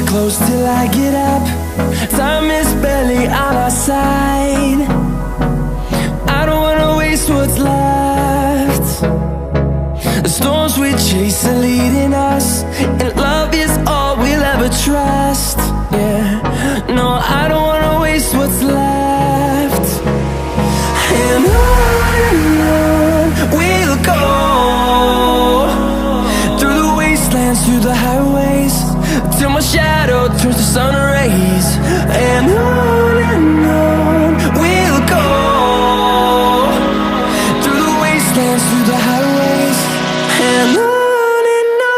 close till I get up. Time is barely on our side. I don't wanna waste what's left. The storms we chase are leading us, and love is all we'll ever trust. Yeah, no, I don't wanna waste what's left. And on we'll go, through the wastelands, through the highways, till my shadow turns to sun rays. And on we'll go, through the wastelands, through the highways, and on we'll go.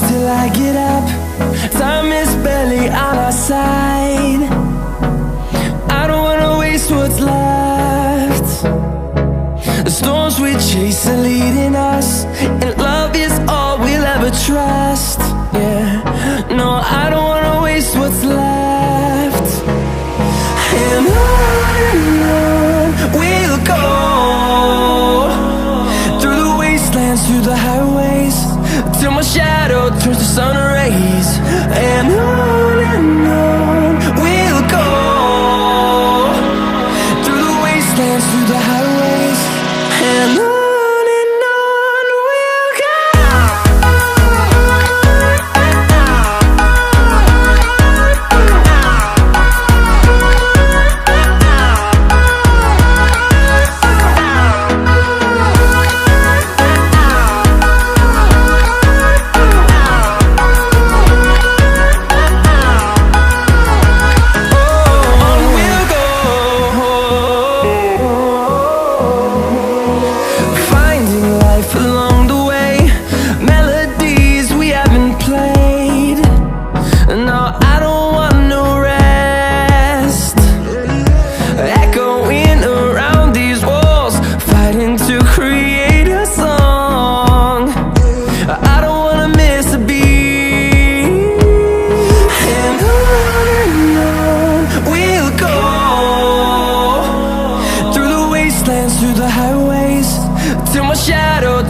Till I get up, time is barely on our side. I don't wanna waste what's left. The storms we chase are leading us, and love is all we'll ever trust. Yeah, no, I don't wanna waste what's left. And on we'll go, through the wastelands, through the highways, till my shadow turns to sun rays. And on we'll go, through the wastelands, through the highways, and on we'll go.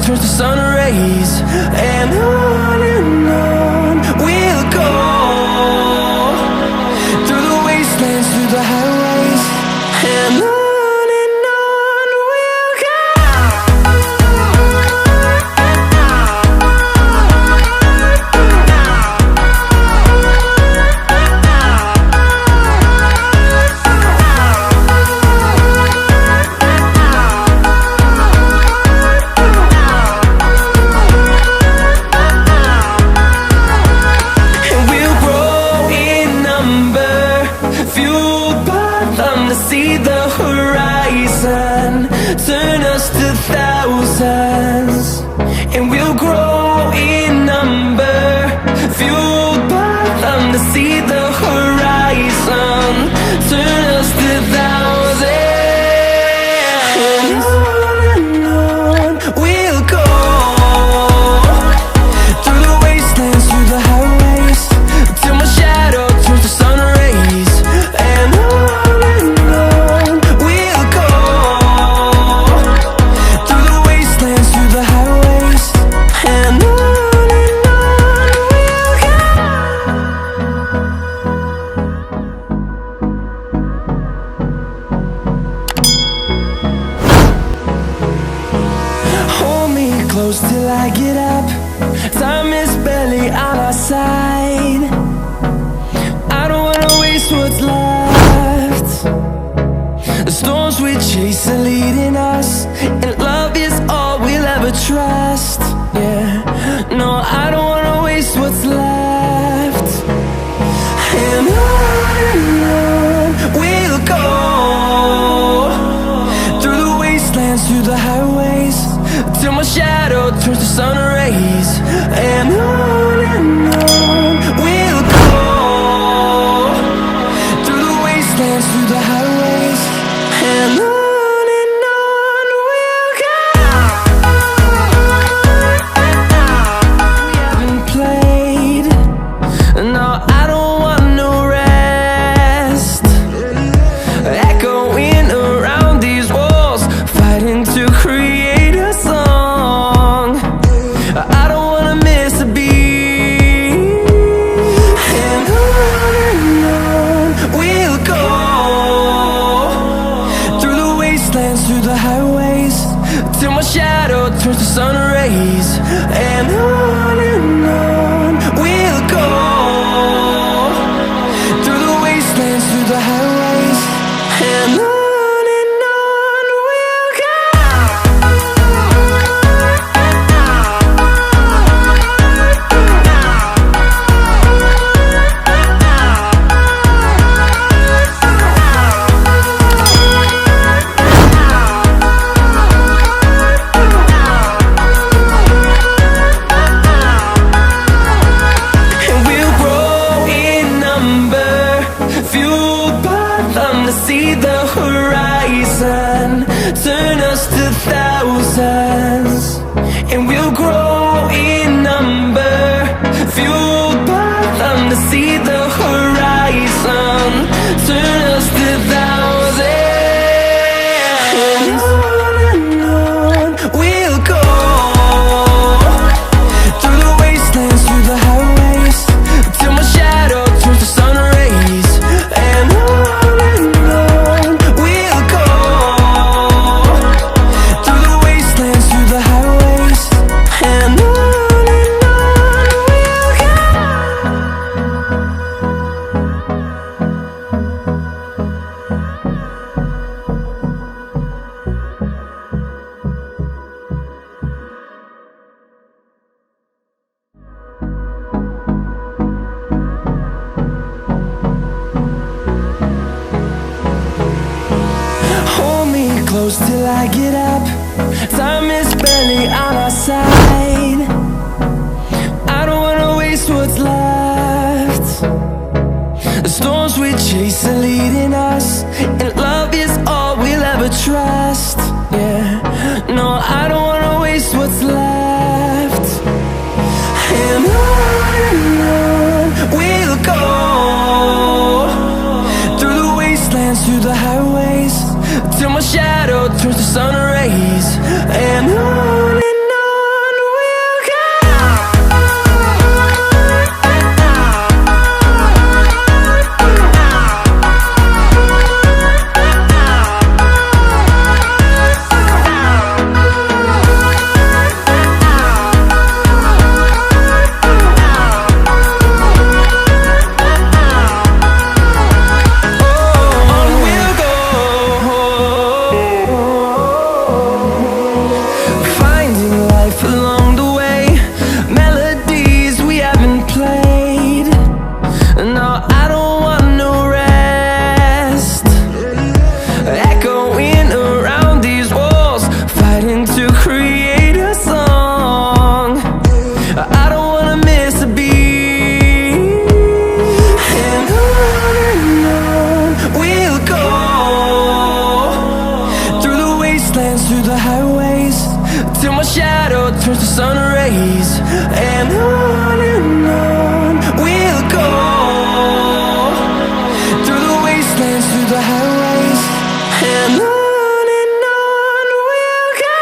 turns to sun rays, and on we'll go, through the wastelands, through the highways, and on we'll go. See the horizon, turn us to thousands, and we'll grow in number, fueled by them. To see the horizon, turn us to thousands, and on we'll go, through the wastelands, through the highways, till my shadow turns to sun rays, and on close till I get up. Time is barely on our side. I don't wanna waste what's left. The storms we chase are leading us, and love is all we'll ever trust. Yeah, no, I don't wanna waste what's left. And on we'll go, through the wastelands, through the highways, till my shadow turns to sun rays, and on we'll go, through the wastelands, through the highways, and on we'll go. We haven't played, no, I don't want no rest, echoing around these walls, fighting to create a song. I don't wanna miss a beat, and on we'll go, through the wastelands, through the highways, till my shadow turns to sun rays, and on we'll go, through the wastelands, through the highways, and on we'll go. See the horizon, turn us to thousands, and we'll grow in number, fueled by them. To see the horizon, turn us to thousands, and on we'll go, through the wastelands, through the highways, till my shadow turns to sun rays, and on close till I get up. Time is barely on our side. I don't wanna waste what's left. The storms we chase are leading us, and love is all we'll ever trust. Yeah, no, I don't wanna waste what's left. And on we'll go, through the wastelands, through the highways, till my shadow turns to sun rays, and on wastelands, through the highways, till my shadow turns to sun rays. And on we'll go, through the wastelands, through the highways, and on we'll go.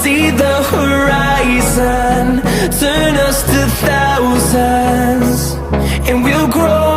See the horizon turn us to thousands, and we'll grow